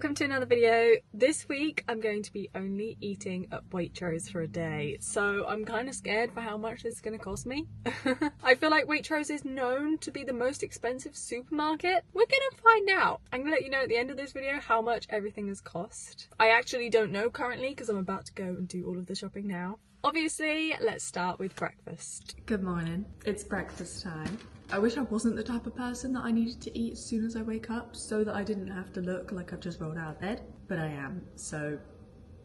welcome to another video. This week I'm going to be only eating at Waitrose for a day, so I'm kind of scared for how much this is going to cost me. I feel like Waitrose is known to be the most expensive supermarket. We're gonna find out. I'm gonna let you know at the end of this video how much everything has cost. I actually don't know currently because I'm about to go and do all of the shopping now. Obviously, let's start with breakfast. Good morning, it's breakfast time. I wish I wasn't the type of person that I needed to eat as soon as I wake up so that I didn't have to look like I've just rolled out of bed, but I am, so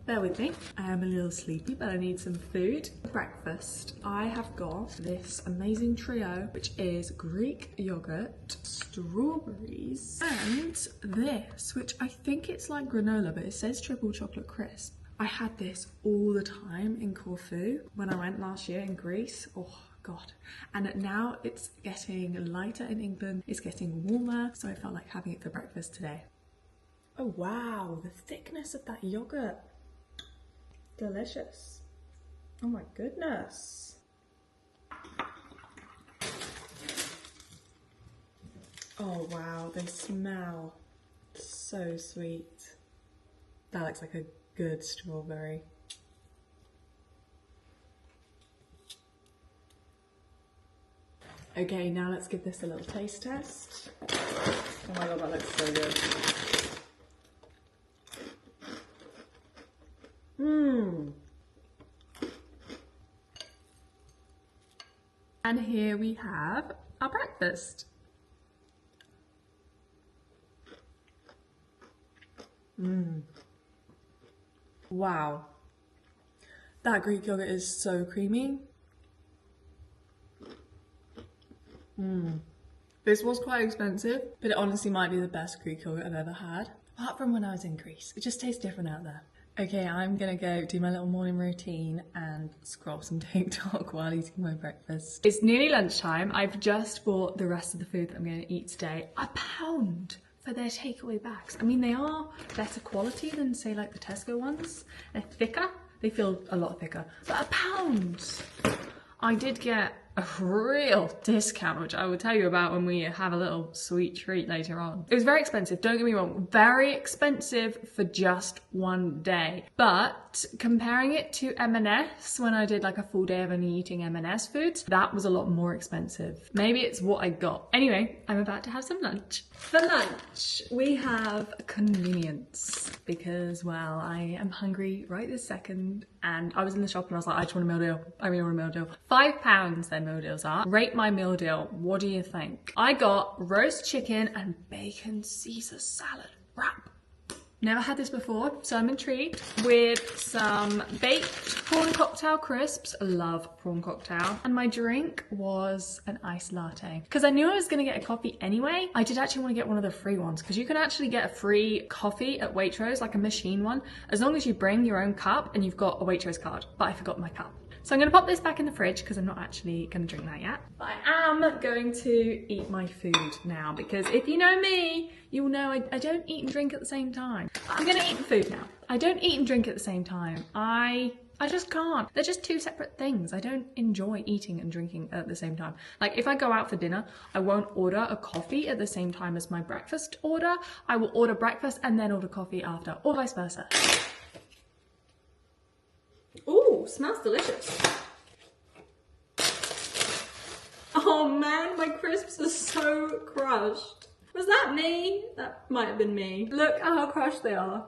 bear with me. I am a little sleepy, but I need some food. Breakfast, I have got this amazing trio, which is Greek yogurt, strawberries, and this, which I think it's like granola, but it says triple chocolate crisp. I had this all the time in Corfu when I went last year in Greece. Oh God. And now it's getting lighter in England, it's getting warmer, so I felt like having it for breakfast today. Oh wow, the thickness of that yogurt. Delicious. Oh my goodness. Oh wow, they smell so sweet. That looks like a good strawberry. Okay, now let's give this a little taste test. Oh my god, that looks so good. And here we have our breakfast. Wow. That Greek yogurt is so creamy. This was quite expensive, but it honestly might be the best Greek yogurt I've ever had. Apart from when I was in Greece. It just tastes different out there. Okay, I'm gonna go do my little morning routine and scroll some TikTok while eating my breakfast. It's nearly lunchtime. I've just bought the rest of the food that I'm gonna eat today. £1 for their takeaway bags. I mean, they are better quality than say like the Tesco ones. They're thicker. They feel a lot thicker, but £1. I did get a real discount, which I will tell you about when we have a little sweet treat later on. It was very expensive, don't get me wrong, very expensive for just one day. But comparing it to M&S, when I did like a full day of only eating M&S foods, that was a lot more expensive. Maybe it's what I got. Anyway, I'm about to have some lunch. For lunch, we have convenience because, well, I am hungry right this second. And I was in the shop and I was like, I just want a meal deal. I really want a meal deal. £5 their meal deals are. Rate my meal deal. What do you think? I got roast chicken and bacon Caesar salad wrap. Never had this before, so I'm intrigued. With some baked prawn cocktail crisps. Love prawn cocktail. And my drink was an iced latte. Because I knew I was going to get a coffee anyway. I did actually want to get one of the free ones. Because you can actually get a free coffee at Waitrose, like a machine one. As long as you bring your own cup and you've got a Waitrose card. But I forgot my cup. So I'm going to pop this back in the fridge because I'm not actually going to drink that yet. But I am going to eat my food now because if you know me, you will know I don't eat and drink at the same time. I'm going to eat the food now. I don't eat and drink at the same time. I just can't. They're just two separate things. I don't enjoy eating and drinking at the same time. Like if I go out for dinner, I won't order a coffee at the same time as my breakfast order. I will order breakfast and then order coffee after, or vice versa. Ooh, smells delicious. Oh man, my crisps are so crushed. Was that me? That might have been me. Look how crushed they are.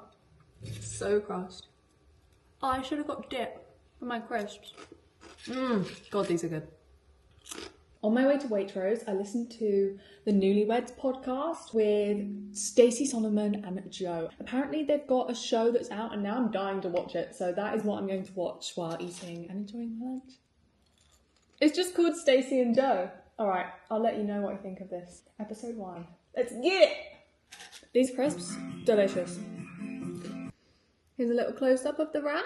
So crushed. Oh, I should have got dip for my crisps. God, these are good. On my way to Waitrose, I listened to the Newlyweds podcast with Stacey Solomon and Joe. Apparently they've got a show that's out and now I'm dying to watch it. So that is what I'm going to watch while eating and enjoying my lunch. It's just called Stacey and Joe. All right, I'll let you know what I think of this. Episode 1. Let's get it! These crisps, delicious. Here's a little close-up of the wrap.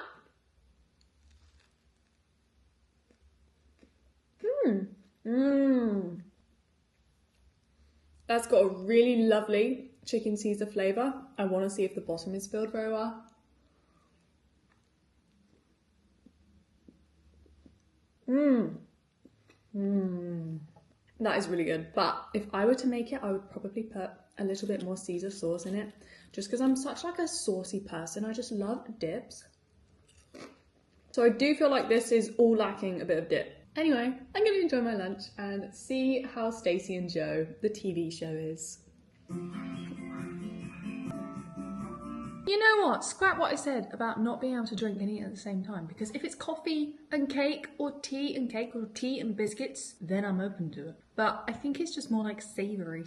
That's got a really lovely chicken Caesar flavour. I want to see if the bottom is filled very well. That is really good. But if I were to make it, I would probably put a little bit more Caesar sauce in it just because I'm such like a saucy person. I just love dips. So I do feel like this is all lacking a bit of dip. Anyway, I'm gonna enjoy my lunch and see how Stacey and Joe, the TV show, is. You know what? Scrap what I said about not being able to drink and eat at the same time, because if it's coffee and cake or tea and cake or tea and biscuits, then I'm open to it. But I think it's just more like savoury.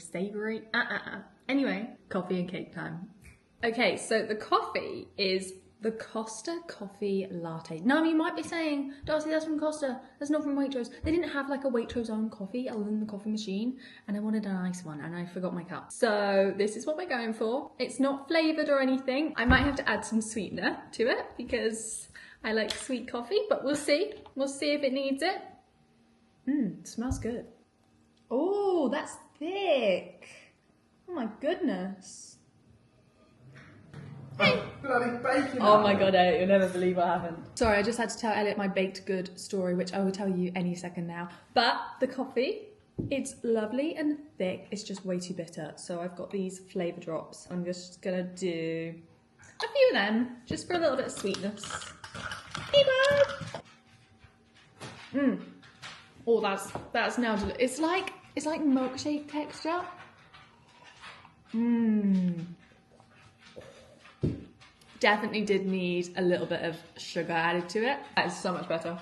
Anyway, coffee and cake time. Okay, so the coffee is the Costa Coffee Latte. Now you might be saying, Darcy, that's from Costa, that's not from Waitrose. They didn't have like a Waitrose own coffee other than the coffee machine, and I wanted a nice one and I forgot my cup. So this is what we're going for. It's not flavoured or anything. I might have to add some sweetener to it because I like sweet coffee, but we'll see. We'll see if it needs it. It smells good. Oh, that's thick. Oh my goodness. Hey. Bloody bacon. Oh my god, Elliot, you'll never believe what happened. Sorry, I just had to tell Elliot my baked good story, which I will tell you any second now. But the coffee, it's lovely and thick. It's just way too bitter. So I've got these flavour drops. I'm just gonna do a few of them, just for a little bit of sweetness. Hey, bud. Oh, that's now delicious. It's like milkshake texture. Definitely did need a little bit of sugar added to it. That is so much better.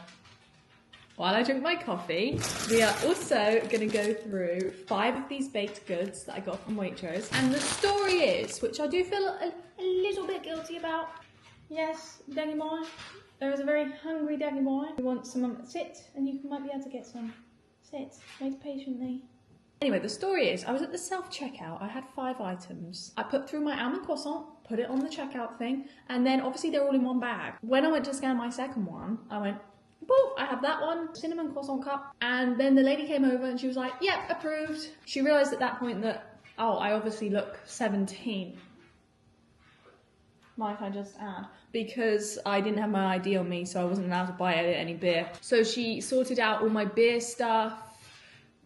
While I drink my coffee, we are also going to go through 5 of these baked goods that I got from Waitrose. And the story is, which I do feel a little bit guilty about. Yes, Daggy boy. There is a very hungry Daggy boy who wants some. Sit, and you might be able to get some. Sit, wait patiently. Anyway, the story is, I was at the self-checkout, I had 5 items. I put through my almond croissant, put it on the checkout thing, and then obviously they're all in one bag. When I went to scan my second one, I went, boop, I have that one, cinnamon croissant cup, and then the lady came over and she was like, yep, approved. She realised at that point that, oh, I obviously look 17. Might I just add? Because I didn't have my ID on me, so I wasn't allowed to buy any beer. So she sorted out all my beer stuff,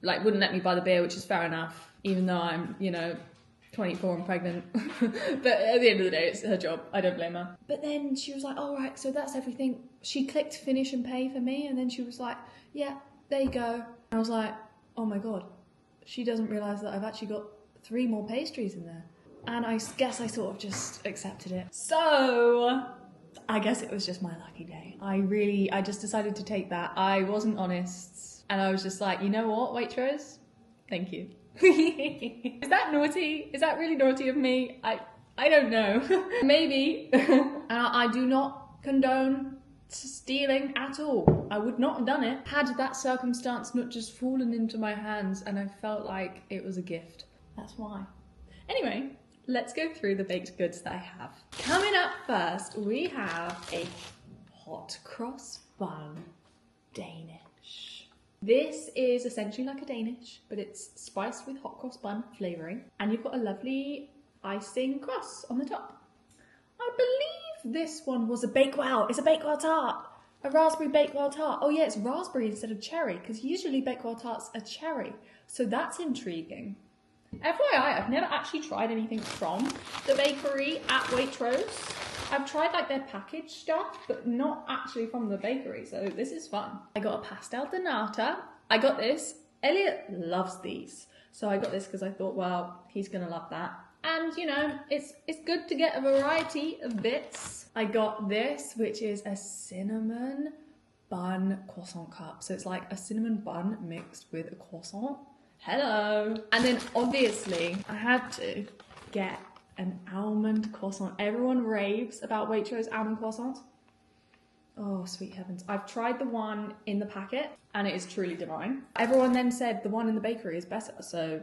like wouldn't let me buy the beer, which is fair enough, even though I'm, 24 and pregnant. But at the end of the day, it's her job. I don't blame her. But then she was like, all right, so that's everything. She clicked finish and pay for me, and then she was like, yeah, there you go. I was like, oh my God, she doesn't realise that I've actually got 3 more pastries in there. And I guess I sort of just accepted it. So I guess it was just my lucky day. I just decided to take that. I wasn't honest. And I was just like, you know what, Waitrose? Thank you. Is that naughty? Is that really naughty of me? I don't know. Maybe. And I do not condone stealing at all. I would not have done it had that circumstance not just fallen into my hands and I felt like it was a gift. That's why. Anyway, let's go through the baked goods that I have. Coming up first, we have a hot cross bun Danish. This is essentially like a Danish, but it's spiced with hot cross bun flavouring, and you've got a lovely icing crust on the top. I believe this one was a Bakewell. It's a Bakewell tart. A raspberry Bakewell tart. Oh yeah, it's raspberry instead of cherry, because usually Bakewell tarts are cherry. So that's intriguing. FYI, I've never actually tried anything from the bakery at Waitrose. I've tried like their packaged stuff, but not actually from the bakery, so this is fun. I got a pastel de nata. I got this. Elliot loves these. So I got this because I thought, well, he's gonna love that. And it's good to get a variety of bits. I got this, which is a cinnamon bun croissant cup. So it's like a cinnamon bun mixed with a croissant. Hello. And then obviously I had to get an almond croissant. Everyone raves about Waitrose almond croissants. Oh, sweet heavens. I've tried the one in the packet and it is truly divine. Everyone then said the one in the bakery is better. So,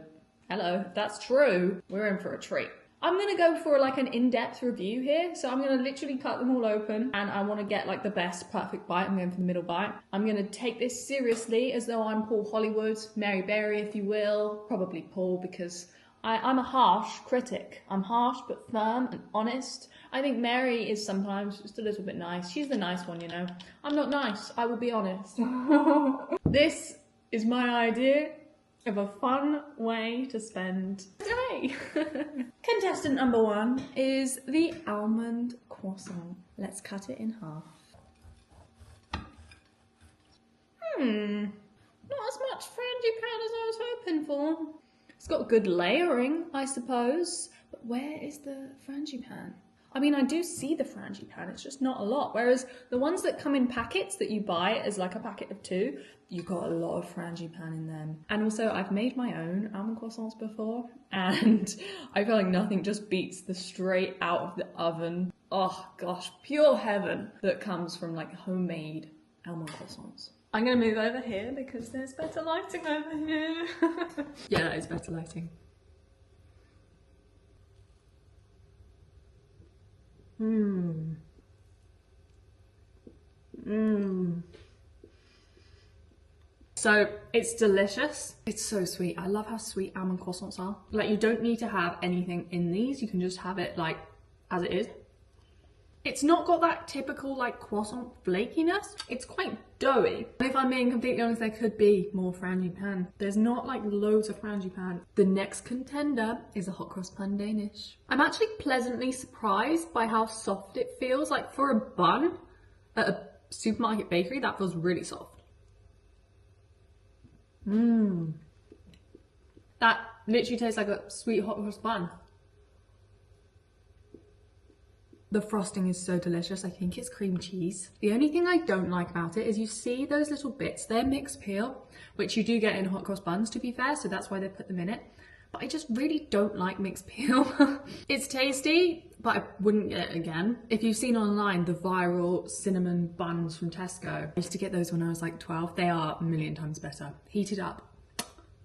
hello, if that's true, we're in for a treat. I'm going to go for like an in-depth review here. So I'm going to literally cut them all open and I want to get like the best perfect bite. I'm going for the middle bite. I'm going to take this seriously as though I'm Paul Hollywood, Mary Berry if you will. Probably Paul because I'm a harsh critic. I'm harsh but firm and honest. I think Mary is sometimes just a little bit nice. She's the nice one, I'm not nice, I will be honest. This is my idea of a fun way to spend the day. Yay! Contestant number 1 is the almond croissant. Let's cut it in half. Not as much frangipane as I was hoping for. It's got good layering, I suppose. But where is the frangipane? I mean, I do see the frangipane, it's just not a lot. Whereas the ones that come in packets that you buy as like a packet of 2, you've got a lot of frangipane in them. And also, I've made my own almond croissants before, and I feel like nothing just beats the straight out of the oven, oh gosh, pure heaven that comes from like homemade almond croissants. I'm gonna move over here because there's better lighting over here. Yeah, that is better lighting. So it's delicious. It's so sweet. I love how sweet almond croissants are. Like, you don't need to have anything in these. You can just have it like as it is. It's not got that typical like croissant flakiness. It's quite doughy. And if I'm being completely honest, there could be more frangipane. There's not like loads of frangipane. The next contender is a hot cross bun Danish. I'm actually pleasantly surprised by how soft it feels. Like, for a bun at a supermarket bakery, that feels really soft. That literally tastes like a sweet hot cross bun. The frosting is so delicious. I think it's cream cheese. The only thing I don't like about it is you see those little bits, they're mixed peel, which you do get in hot cross buns, to be fair, so that's why they put them in it. But I just really don't like mixed peel. It's tasty, but I wouldn't get it again. If you've seen online the viral cinnamon buns from Tesco, I used to get those when I was like 12. They are a million times better. Heated up,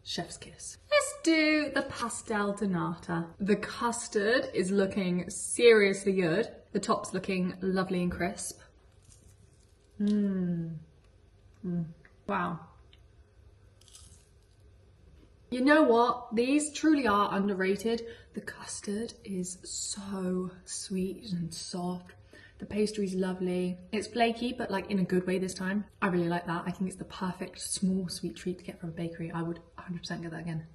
chef's kiss. Let's do the pastel de nata. The custard is looking seriously good. The top's looking lovely and crisp. Wow. You know what? These truly are underrated. The custard is so sweet and soft. The pastry's lovely. It's flaky, but like in a good way this time. I really like that. I think it's the perfect small sweet treat to get from a bakery. I would 100% get that again.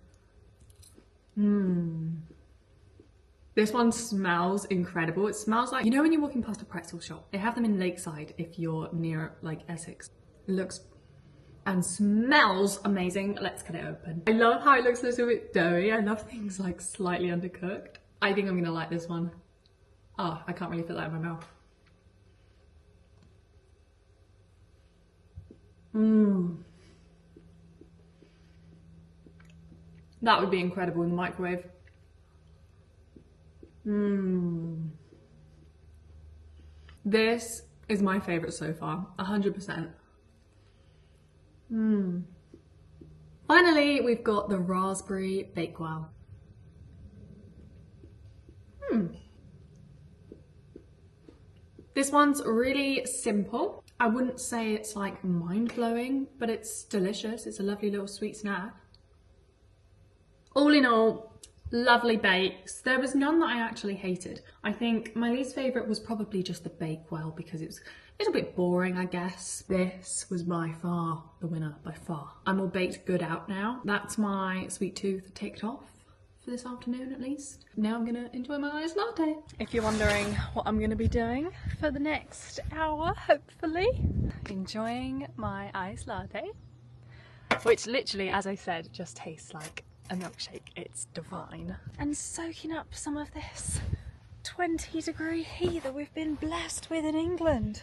This one smells incredible. It smells like, you know when you're walking past a pretzel shop? They have them in Lakeside if you're near like Essex. It looks and smells amazing. Let's cut it open. I love how it looks a little bit doughy. I love things like slightly undercooked. I think I'm gonna like this one. Oh, I can't really fit that in my mouth. That would be incredible in the microwave. This is my favourite so far, 100%. Finally, we've got the raspberry bakewell. This one's really simple. I wouldn't say it's like mind-blowing, but it's delicious. It's a lovely little sweet snack. All in all, lovely bakes. There was none that I actually hated. I think my least favourite was probably just the bakewell because it was a little bit boring, I guess. This was by far the winner, by far. I'm all baked good out now. That's my sweet tooth ticked off for this afternoon at least. Now I'm gonna enjoy my iced latte. If you're wondering what I'm gonna be doing for the next hour, hopefully, enjoying my iced latte, which literally, as I said, just tastes like a milkshake. It's divine. And soaking up some of this 20-degree heat that we've been blessed with in England.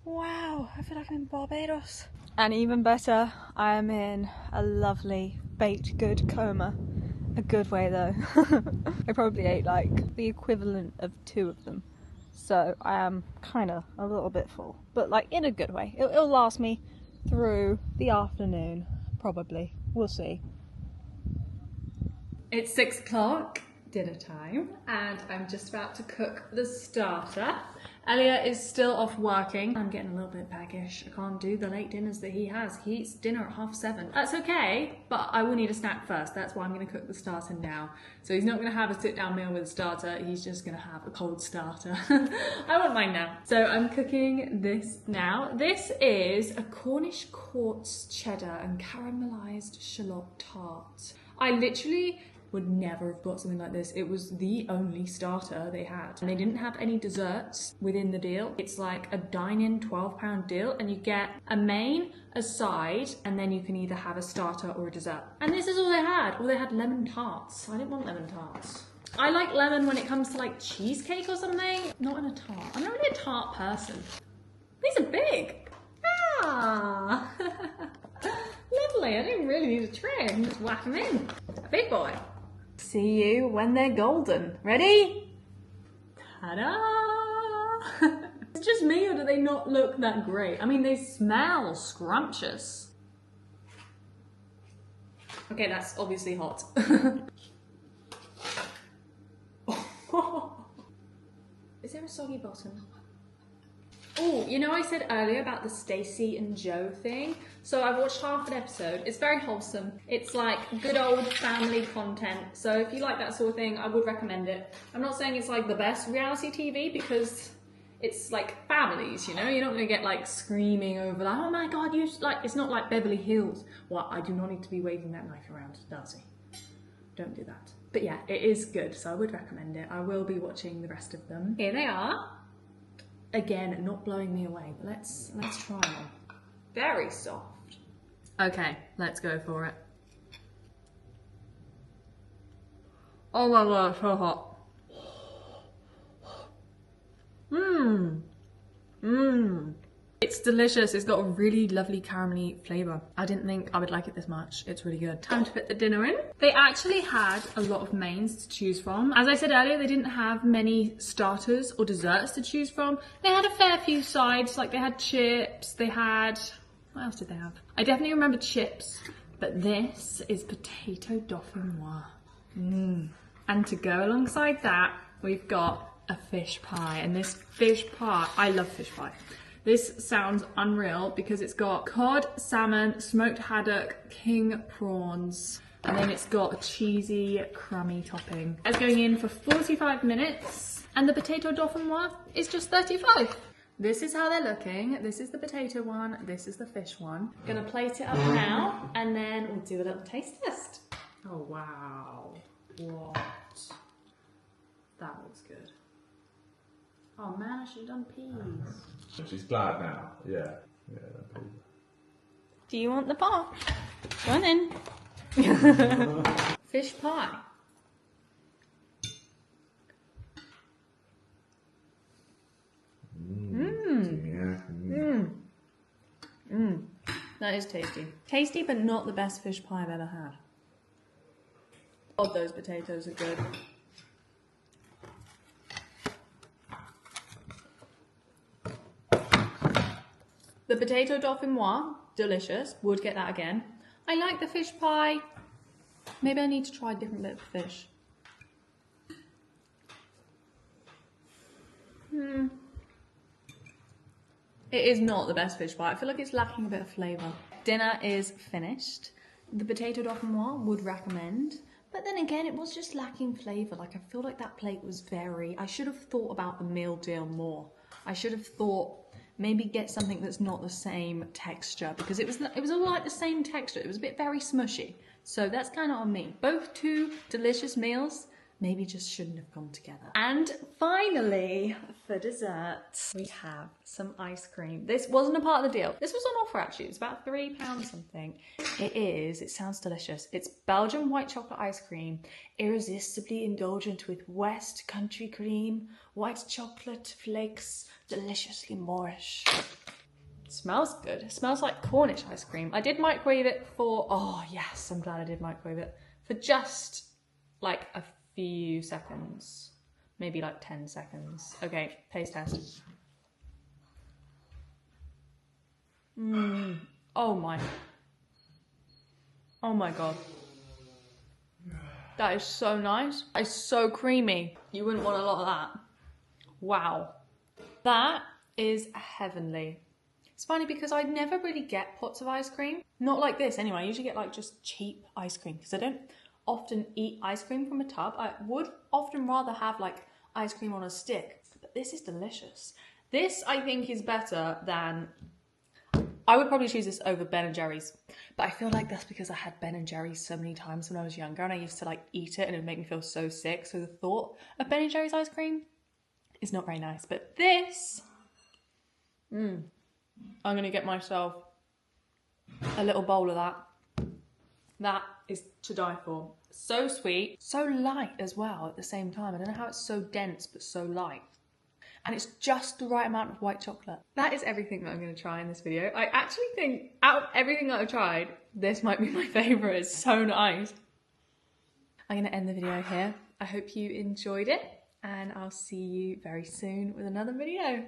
Wow, I feel like I'm in Barbados. And even better, I am in a lovely baked good coma. A good way though. I probably ate like the equivalent of 2 of them. So I am kind of a little bit full, but like in a good way. It'll last me through the afternoon, probably. We'll see. It's 6 o'clock, dinner time, and I'm just about to cook the starter. Elliot is still off working. I'm getting a little bit peckish. I can't do the late dinners that he has. He eats dinner at 7:30. That's okay, but I will need a snack first. That's why I'm gonna cook the starter now. So he's not gonna have a sit-down meal with a starter. He's just gonna have a cold starter. I won't mind now. So I'm cooking this now. This is a Cornish quartz cheddar and caramelized shallot tart. I literally would never have bought something like this. It was the only starter they had. And they didn't have any desserts within the deal. It's like a dine-in £12 deal, and you get a main, a side, and then you can either have a starter or a dessert. And this is all they had. Well, they had lemon tarts. I didn't want lemon tarts. I like lemon when it comes to like cheesecake or something, not in a tart. I'm not really a tart person. These are big. Ah, lovely. I didn't really need a tray. I can just whack them in. A big boy. See you when they're golden. Ready? Ta-da! It's just me, or do they not look that great? I mean, they smell scrumptious. Okay, that's obviously hot. Is there a soggy bottom? Oh, you know I said earlier about the Stacey and Joe thing? So I've watched half an episode. It's very wholesome. It's like good old family content. So if you like that sort of thing, I would recommend it. I'm not saying it's like the best reality TV because it's like families, you know? You're not gonna get like screaming over like, oh my God, you like, it's not like Beverly Hills. Well, I do not need to be waving that knife around, Darcy. Don't do that. But yeah, it is good, so I would recommend it. I will be watching the rest of them. Here they are. Again, not blowing me away, but let's try them. Very soft. Okay, let's go for it. Oh my God, it's so hot. Mmm. Mmm. It's delicious. It's got a really lovely caramelly flavour. I didn't think I would like it this much. It's really good. Time to put the dinner in. They actually had a lot of mains to choose from. As I said earlier, they didn't have many starters or desserts to choose from. They had a fair few sides, like they had chips, they had... What else did they have? I definitely remember chips, but this is potato dauphinoise. Mmm. And to go alongside that, we've got a fish pie. And this fish pie, I love fish pie. This sounds unreal because it's got cod, salmon, smoked haddock, king prawns, and then it's got a cheesy, crummy topping. It's going in for 45 minutes, and the potato dauphinoise is just 35. This is how they're looking. This is the potato one, this is the fish one. Gonna plate it up now, and then we'll do a little taste test. Oh wow, what? That looks good. Oh man, I should have done peas. She's glad now. Yeah. Do you want the pot? Go on in. Fish pie. That is tasty. Tasty, but not the best fish pie I've ever had. God, those potatoes are good. The potato dauphinoise, delicious. Would get that again. I like the fish pie. Maybe I need to try a different bit of fish. It is not the best fish pie. I feel like it's lacking a bit of flavour. Dinner is finished. The potato dauphinoise would recommend. But then again, it was just lacking flavour. Like, I feel like that plate was very... I should have thought about the meal deal more. I should have thought... Maybe get something that's not the same texture, because it was all like the same texture. It was a bit very smushy. So that's kind of on me. Both two delicious meals, maybe just shouldn't have gone together. And finally, for dessert, we have some ice cream. This wasn't a part of the deal. This was on offer actually. It was about £3 something. It sounds delicious. It's Belgian white chocolate ice cream, irresistibly indulgent with West country cream, white chocolate flakes, deliciously Moorish. It smells good. It smells like Cornish ice cream. I did microwave it for, oh yes, I'm glad I did microwave it, for just like a few seconds. Maybe like 10 seconds. Okay, taste test. Oh my God. That is so nice. It's so creamy. You wouldn't want a lot of that. Wow. That is heavenly. It's funny because I never really get pots of ice cream. Not like this anyway. I usually get like just cheap ice cream because I don't often eat ice cream from a tub. I would often rather have like ice cream on a stick. But this is delicious. This I think is better than I would probably choose this over Ben & Jerry's, but I feel like that's because I had Ben & Jerry's so many times when I was younger and I used to like eat it and it would make me feel so sick. So the thought of Ben & Jerry's ice cream is not very nice, but this, I'm gonna get myself a little bowl of that. That is to die for. So sweet, so light as well at the same time. I don't know how it's so dense but so light. And it's just the right amount of white chocolate. That is everything that I'm gonna try in this video. I actually think out of everything that I've tried, this might be my favorite. It's so nice. I'm gonna end the video here. I hope you enjoyed it and I'll see you very soon with another video.